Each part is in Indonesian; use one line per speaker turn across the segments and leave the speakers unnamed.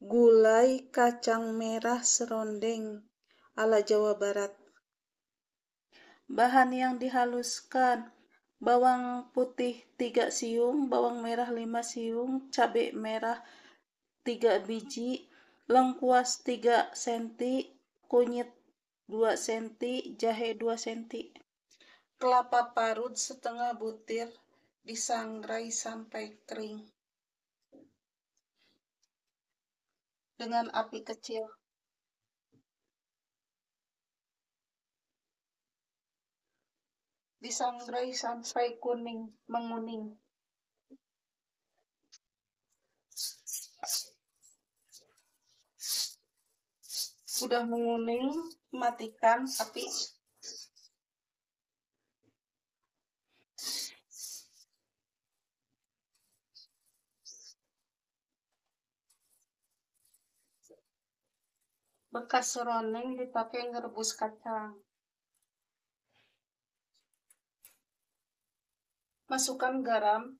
Gulai kacang merah serondeng ala Jawa Barat. Bahan yang dihaluskan: bawang putih 3 siung, bawang merah 5 siung, cabai merah 3 biji, lengkuas 3 cm, kunyit 2 cm, jahe 2 cm. Kelapa parut setengah butir disangrai sampai kering dengan api kecil. Disangrai sampai menguning. Sudah menguning, matikan api. Bekas serondeng dipakai ngerebus kacang. Masukkan garam.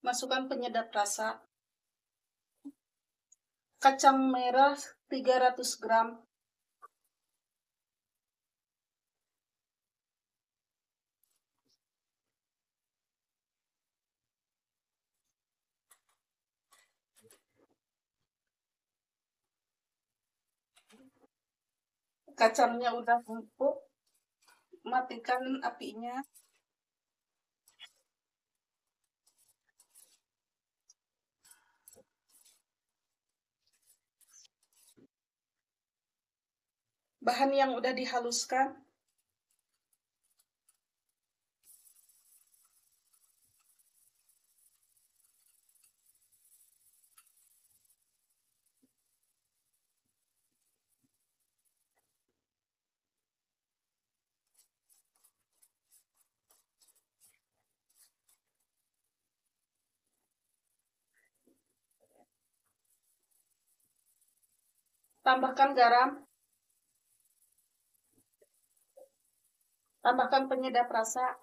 Masukkan penyedap rasa. Kacang merah 300 gram. Kacangnya udah empuk, matikan apinya. Bahan yang udah dihaluskan. Tambahkan garam. Tambahkan penyedap rasa.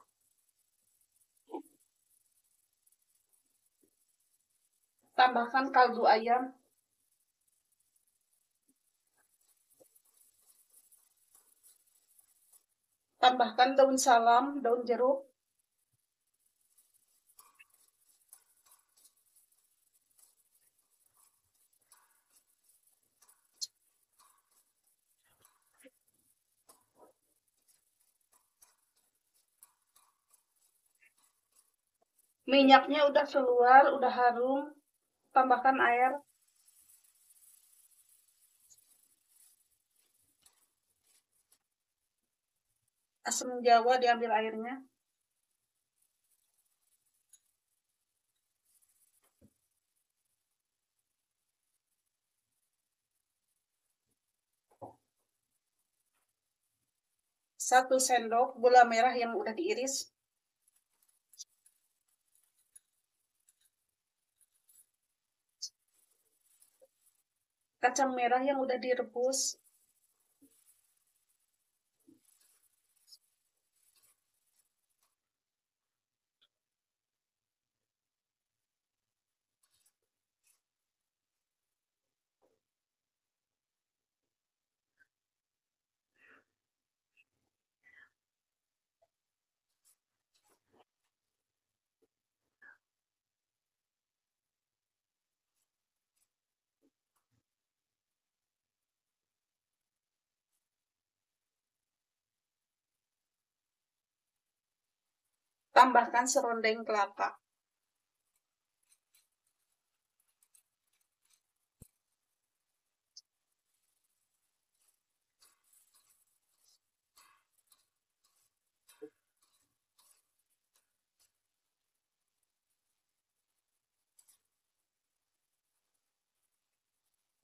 Tambahkan kaldu ayam. Tambahkan daun salam, daun jeruk. Minyaknya udah keluar, udah harum. Tambahkan air. Asam jawa diambil airnya. Satu sendok gula merah yang udah diiris. Kacang merah yang udah direbus. Tambahkan serondeng kelapa.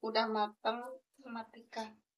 Udah matang, matikan.